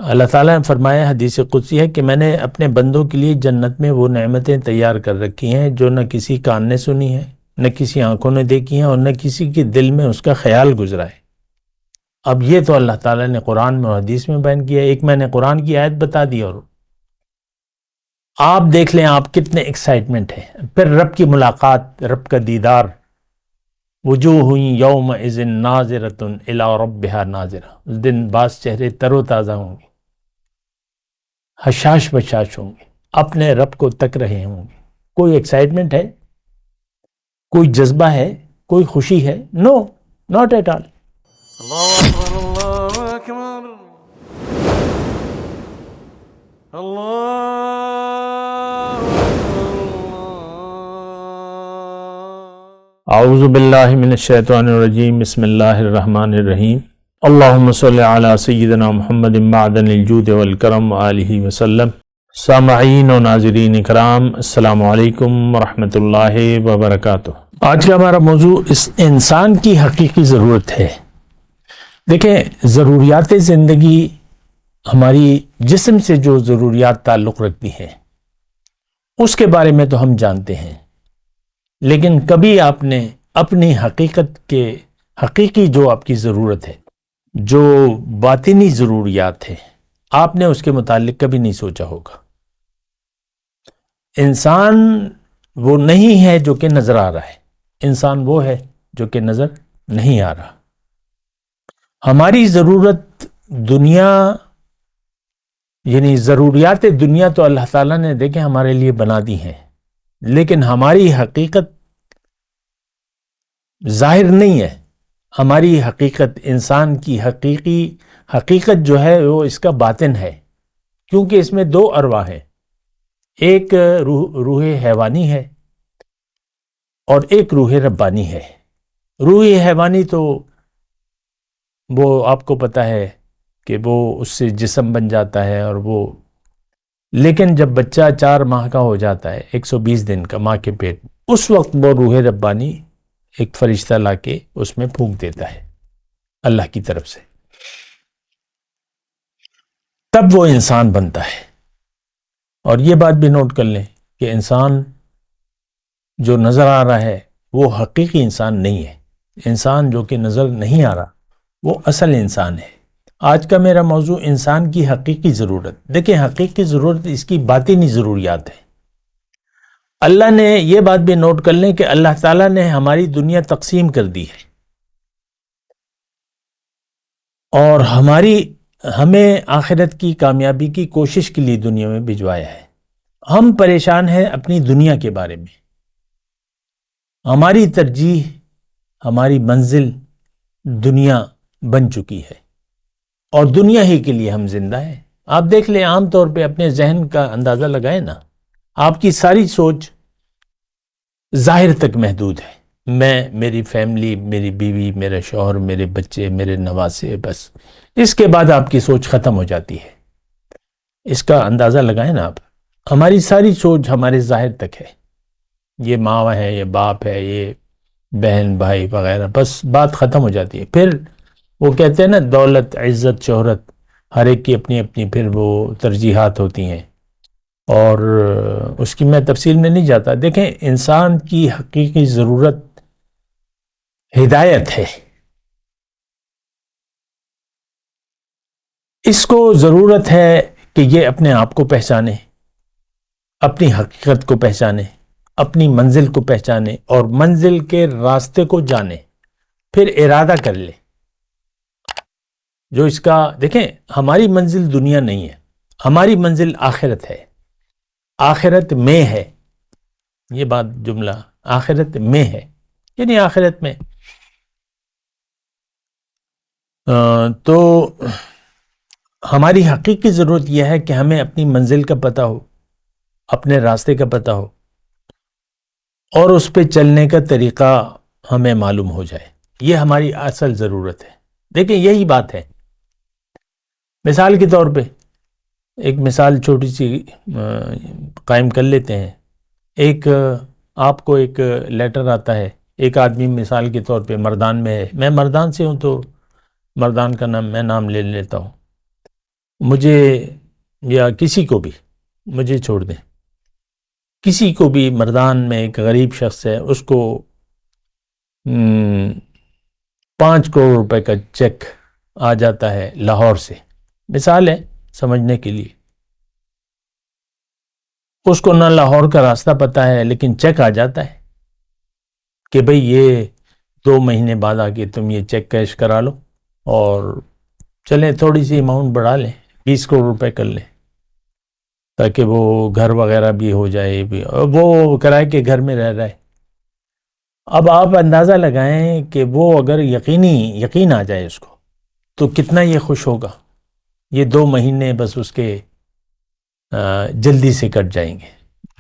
اللہ تعالیٰ نے فرمایا حدیث قدسی ہے کہ میں نے اپنے بندوں کے لیے جنت میں وہ نعمتیں تیار کر رکھی ہیں جو نہ کسی کان نے سنی ہے، نہ کسی آنکھوں نے دیکھی ہیں، اور نہ کسی کے دل میں اس کا خیال گزرا ہے۔ اب یہ تو اللہ تعالیٰ نے قرآن میں اور حدیث میں بیان کیا ہے۔ ایک میں نے قرآن کی آیت بتا دی اور آپ دیکھ لیں آپ کتنے ایکسائٹمنٹ ہے۔ پھر رب کی ملاقات، رب کا دیدار، وجوہ یومئذ ناظرۃ الی ربہا ناظرہ، اس دن بعض چہرے تر و تازہ ہوں گے، حشاش بشاش ہوں گے، اپنے رب کو تک رہے ہوں گے۔ کوئی ایکسائٹمنٹ ہے؟ کوئی جذبہ ہے؟ کوئی خوشی ہے؟ نو، ناٹ ایٹ آل۔ اللہ اکبر، اللہ اکبر، اللہ اعوذ باللہ من الشیطان الرجیم، بسم اللہ الرحمن الرحیم۔ اللہم صلی علی سیدنا محمد معدن الجود والکرم وآلہ وسلم۔ سامعین و ناظرین اکرام، السلام علیکم ورحمۃ اللہ وبرکاتہ۔ آج کا ہمارا موضوع اس انسان کی حقیقی ضرورت ہے۔ دیکھیں، ضروریات زندگی ہماری جسم سے جو ضروریات تعلق رکھتی ہیں اس کے بارے میں تو ہم جانتے ہیں، لیکن کبھی آپ نے اپنی حقیقت کے حقیقی جو آپ کی ضرورت ہے، جو باطنی ضروریات ہے، آپ نے اس کے متعلق کبھی نہیں سوچا ہوگا۔ انسان وہ نہیں ہے جو کہ نظر آ رہا ہے، انسان وہ ہے جو کہ نظر نہیں آ رہا۔ ہماری ضرورت دنیا، یعنی ضروریات دنیا تو اللہ تعالیٰ نے دیکھیں ہمارے لیے بنا دی ہیں، لیکن ہماری حقیقت ظاہر نہیں ہے۔ ہماری حقیقت، انسان کی حقیقت جو ہے وہ اس کا باطن ہے، کیونکہ اس میں دو ارواح ہیں، ایک روح حیوانی ہے اور ایک روح ربانی ہے۔ روح حیوانی تو وہ آپ کو پتہ ہے کہ وہ اس سے جسم بن جاتا ہے، اور وہ لیکن جب بچہ 4 ماہ کا ہو جاتا ہے، 120 دن کا ماں کے پیٹ، اس وقت وہ روح ربانی ایک فرشتہ لا کے اس میں پھونک دیتا ہے اللہ کی طرف سے، تب وہ انسان بنتا ہے۔ اور یہ بات بھی نوٹ کر لیں کہ انسان جو نظر آ رہا ہے وہ حقیقی انسان نہیں ہے۔ انسان جو کہ نظر نہیں آ رہا وہ اصل انسان ہے۔ آج کا میرا موضوع انسان کی حقیقی ضرورت۔ دیکھیں، حقیقی ضرورت اس کی باطنی ضروریات ہے۔ اللہ نے یہ بات بھی نوٹ کر لیں کہ اللہ تعالیٰ نے ہماری دنیا تقسیم کر دی ہے، اور ہمیں آخرت کی کامیابی کی کوشش کے لیے دنیا میں بھجوایا ہے۔ ہم پریشان ہیں اپنی دنیا کے بارے میں۔ ہماری ترجیح، ہماری منزل دنیا بن چکی ہے، اور دنیا ہی کے لیے ہم زندہ ہیں۔ آپ دیکھ لیں، عام طور پہ اپنے ذہن کا اندازہ لگائیں نا، آپ کی ساری سوچ ظاہر تک محدود ہے۔ میں، میری فیملی، میری بیوی، میرا شوہر، میرے بچے، میرے نواسے، بس اس کے بعد آپ کی سوچ ختم ہو جاتی ہے۔ اس کا اندازہ لگائیں نا آپ۔ ہماری ساری سوچ ہمارے ظاہر تک ہے، یہ ماں ہے، یہ باپ ہے، یہ بہن بھائی وغیرہ، بس بات ختم ہو جاتی ہے۔ پھر وہ کہتے ہیں نا، دولت، عزت، شہرت، ہر ایک کی اپنی اپنی پھر وہ ترجیحات ہوتی ہیں، اور اس کی میں تفصیل میں نہیں جاتا۔ دیکھیں، انسان کی حقیقی ضرورت ہدایت ہے۔ اس کو ضرورت ہے کہ یہ اپنے آپ کو پہچانے، اپنی حقیقت کو پہچانے، اپنی منزل کو پہچانے، اور منزل کے راستے کو جانے، پھر ارادہ کر لے جو اس کا۔ دیکھیں، ہماری منزل دنیا نہیں ہے، ہماری منزل آخرت ہے، آخرت میں ہے۔ یہ بات، جملہ آخرت میں ہے، یعنی آخرت میں۔ تو ہماری حقیقی ضرورت یہ ہے کہ ہمیں اپنی منزل کا پتہ ہو، اپنے راستے کا پتہ ہو، اور اس پہ چلنے کا طریقہ ہمیں معلوم ہو جائے۔ یہ ہماری اصل ضرورت ہے۔ دیکھیں، یہی بات ہے۔ مثال کے طور پہ ایک مثال چھوٹی سی قائم کر لیتے ہیں۔ آپ کو ایک لیٹر آتا ہے، ایک آدمی مثال کے طور پہ مردان میں ہے، میں مردان سے ہوں تو مردان کا نام میں نام لے لیتا ہوں۔ مجھے یا کسی کو بھی، مجھے چھوڑ دیں، کسی کو بھی مردان میں ایک غریب شخص ہے، اس کو 5 کروڑ روپے کا چیک آ جاتا ہے لاہور سے، مثال ہے سمجھنے کے لیے، اس کو نہ لاہور کا راستہ پتہ ہے لیکن چیک آ جاتا ہے کہ بھئی یہ 2 مہینے بعد آ کے تم یہ چیک کیش کرا لو اور چلیں تھوڑی سی اماؤنٹ بڑھا لیں، 20 کروڑ روپے کر لیں تاکہ وہ گھر وغیرہ بھی ہو جائے، بھی وہ کرائے کے گھر میں رہ رہا ہے۔ اب آپ اندازہ لگائیں کہ وہ اگر یقین آ جائے اس کو تو کتنا یہ خوش ہوگا۔ یہ 2 مہینے بس اس کے جلدی سے کٹ جائیں گے،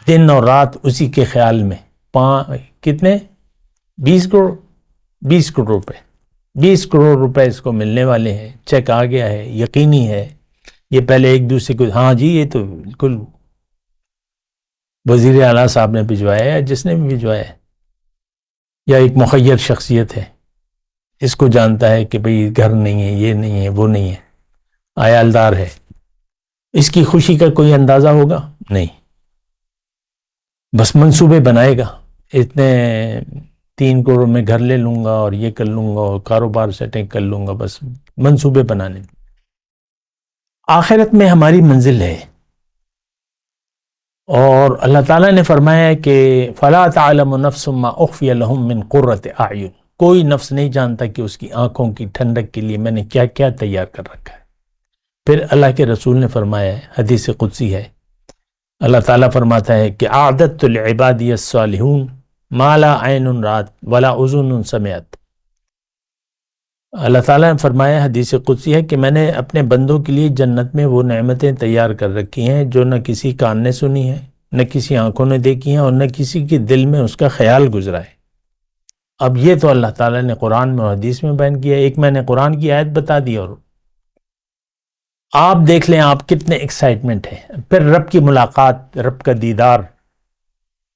دن اور رات اسی کے خیال میں۔ کتنے؟ 20 کروڑ، 20 کروڑ روپے، 20 کروڑ روپے اس کو ملنے والے ہیں، چیک آ گیا ہے، یقینی ہے۔ یہ پہلے ایک دوسرے کو، ہاں جی یہ تو بالکل وزیر اعلیٰ صاحب نے بھجوایا ہے، جس نے بھی بھجوایا ہے، یا ایک مخیر شخصیت ہے، اس کو جانتا ہے کہ بھئی گھر نہیں ہے، یہ نہیں ہے، وہ نہیں ہے، عیالدار ہے، اس کی خوشی کا کوئی اندازہ ہوگا؟ نہیں، بس منصوبے بنائے گا، اتنے 3 کروڑ میں گھر لے لوں گا اور یہ کر لوں گا اور کاروبار سیٹنگ کر لوں گا، بس منصوبے بنانے۔ آخرت میں ہماری منزل ہے، اور اللہ تعالیٰ نے فرمایا ہے کہ فَلَا تَعْلَمُ نَفْسٌ مَّا أُخْفِيَ لَهُم مِّن قُرَّةِ أَعْيُنٍ، کوئی نفس نہیں جانتا کہ اس کی آنکھوں کی ٹھنڈک کے لیے میں نے کیا کیا تیار کر رکھا ہے۔ پھر اللہ کے رسول نے فرمایا ہے، حدیث قدسی ہے، اللہ تعالیٰ فرماتا ہے کہ أَعْدَدتُّ لِعِبَادِيَ الصَّالِحُونَ مَا لَا عَيْنٌ رَأَتْ وَلَا أُذُنٌ سَمِعَتْ۔ اللہ تعالیٰ نے فرمایا، حدیث قدسی ہے، کہ میں نے اپنے بندوں کے لیے جنت میں وہ نعمتیں تیار کر رکھی ہیں جو نہ کسی کان نے سنی ہیں، نہ کسی آنکھوں نے دیکھی ہیں، اور نہ کسی کے دل میں اس کا خیال گزرا ہے۔ اب یہ تو اللہ تعالیٰ نے قرآن میں اور حدیث میں بیان کیا ہے، ایک میں نے قرآن کی آیت بتا دی، اور آپ دیکھ لیں آپ کتنے ایکسائٹمنٹ ہے۔ پھر رب کی ملاقات، رب کا دیدار،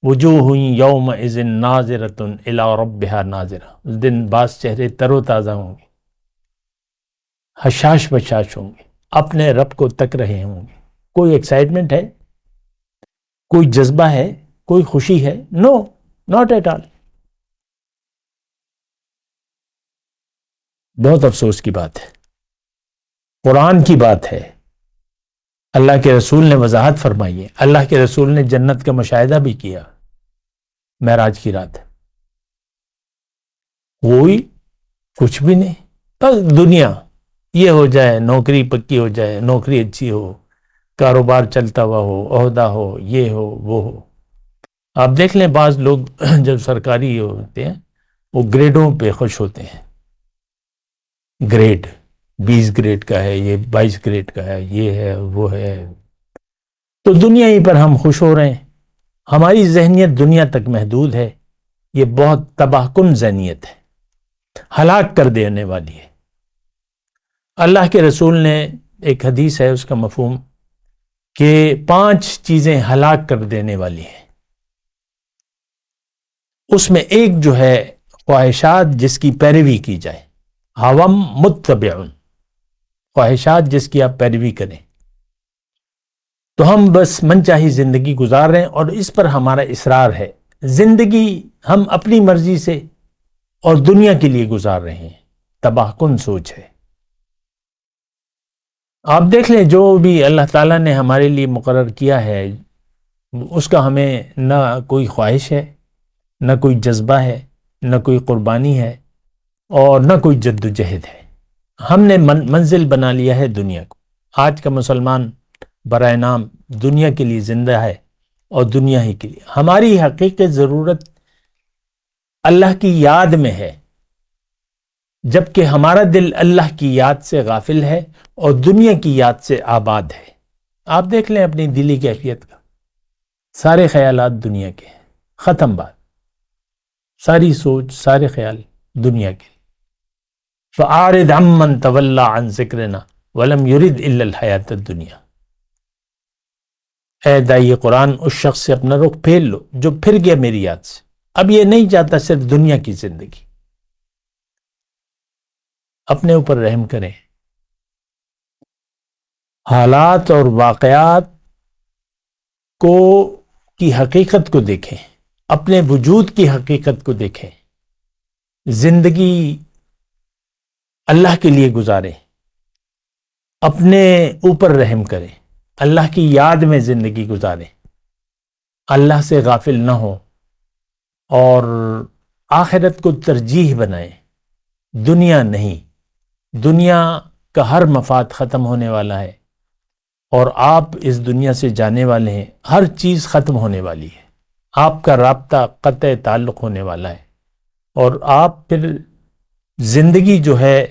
وجوہ یومئذ ناظرۃ الی ربہا ناظرہ، اس دن بعض چہرے تر و تازہ ہوں گے، حشاش بشاش ہوں گے، اپنے رب کو تک رہے ہوں گے۔ کوئی ایکسائٹمنٹ ہے؟ کوئی جذبہ ہے؟ کوئی خوشی ہے؟ نو، ناٹ ایٹ آل۔ بہت افسوس کی بات ہے، قرآن کی بات ہے، اللہ کے رسول نے وضاحت فرمائی ہے، اللہ کے رسول نے جنت کا مشاہدہ بھی کیا معراج کی رات۔ کوئی کچھ بھی نہیں، بس دنیا یہ ہو جائے، نوکری پکی ہو جائے، نوکری اچھی ہو، کاروبار چلتا ہوا ہو، عہدہ ہو، یہ ہو وہ ہو۔ آپ دیکھ لیں بعض لوگ جب سرکاری ہوتے ہیں وہ گریڈوں پہ خوش ہوتے ہیں، گریڈ 20 گریڈ کا ہے، یہ 22 گریڈ کا ہے، یہ ہے وہ ہے، تو دنیا ہی پر ہم خوش ہو رہے ہیں۔ ہماری ذہنیت دنیا تک محدود ہے، یہ بہت تباہ کن ذہنیت ہے، ہلاک کر دینے والی ہے۔ اللہ کے رسول نے، ایک حدیث ہے اس کا مفہوم کہ 5 چیزیں ہلاک کر دینے والی ہیں، اس میں ایک جو ہے خواہشات جس کی پیروی کی جائے، ہوم متبع، خواہشات جس کی آپ پیروی کریں، تو ہم بس من چاہی زندگی گزار رہے ہیں، اور اس پر ہمارا اصرار ہے۔ زندگی ہم اپنی مرضی سے اور دنیا کے لیے گزار رہے ہیں، تباہ کن سوچ ہے۔ آپ دیکھ لیں جو بھی اللہ تعالیٰ نے ہمارے لیے مقرر کیا ہے، اس کا ہمیں نہ کوئی خواہش ہے، نہ کوئی جذبہ ہے، نہ کوئی قربانی ہے، اور نہ کوئی جد و جہد ہے۔ ہم نے منزل بنا لیا ہے دنیا کو۔ آج کا مسلمان برائے نام دنیا کے لیے زندہ ہے، اور دنیا ہی کے لیے۔ ہماری حقیقی ضرورت اللہ کی یاد میں ہے، جبکہ ہمارا دل اللہ کی یاد سے غافل ہے اور دنیا کی یاد سے آباد ہے۔ آپ دیکھ لیں اپنی دلی کیفیت کا، سارے خیالات دنیا کے ہیں، ختم بات، ساری سوچ، سارے خیال دنیا کے۔ فَأَعْرِضْ عَمَّنْ تَوَلَّىٰ عَنْ ذِكْرِنَا وَلَمْ يُرِدْ إِلَّا الْحَيَاةَ الدُّنْيَا۔ اے دائی قرآن، اس شخص سے اپنا رخ پھیر لو جو پھر گیا میری یاد سے، اب یہ نہیں چاہتا صرف دنیا کی زندگی۔ اپنے اوپر رحم کریں، حالات اور واقعات کی حقیقت کو دیکھیں، اپنے وجود کی حقیقت کو دیکھیں، زندگی اللہ کے لیے گزاریں، اپنے اوپر رحم کریں، اللہ کی یاد میں زندگی گزاریں، اللہ سے غافل نہ ہو اور آخرت کو ترجیح بنائیں، دنیا نہیں۔ دنیا کا ہر مفاد ختم ہونے والا ہے اور آپ اس دنیا سے جانے والے ہیں، ہر چیز ختم ہونے والی ہے، آپ کا رابطہ قطع تعلق ہونے والا ہے، اور آپ پھر زندگی جو ہے،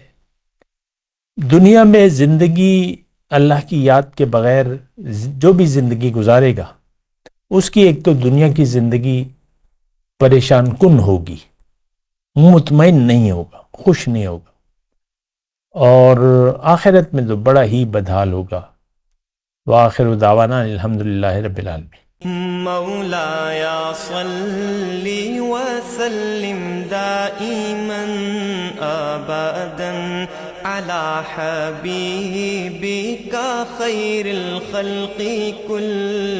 دنیا میں زندگی اللہ کی یاد کے بغیر جو بھی زندگی گزارے گا، اس کی ایک تو دنیا کی زندگی پریشان کن ہوگی، مطمئن نہیں ہوگا، خوش نہیں ہوگا، اور آخرت میں تو بڑا ہی بدحال ہوگا۔ وآخر دعوانا الحمدللہ رب العالمین۔ مولاي صل وسلم دائما ابدا على حبيبك خير الخلق كل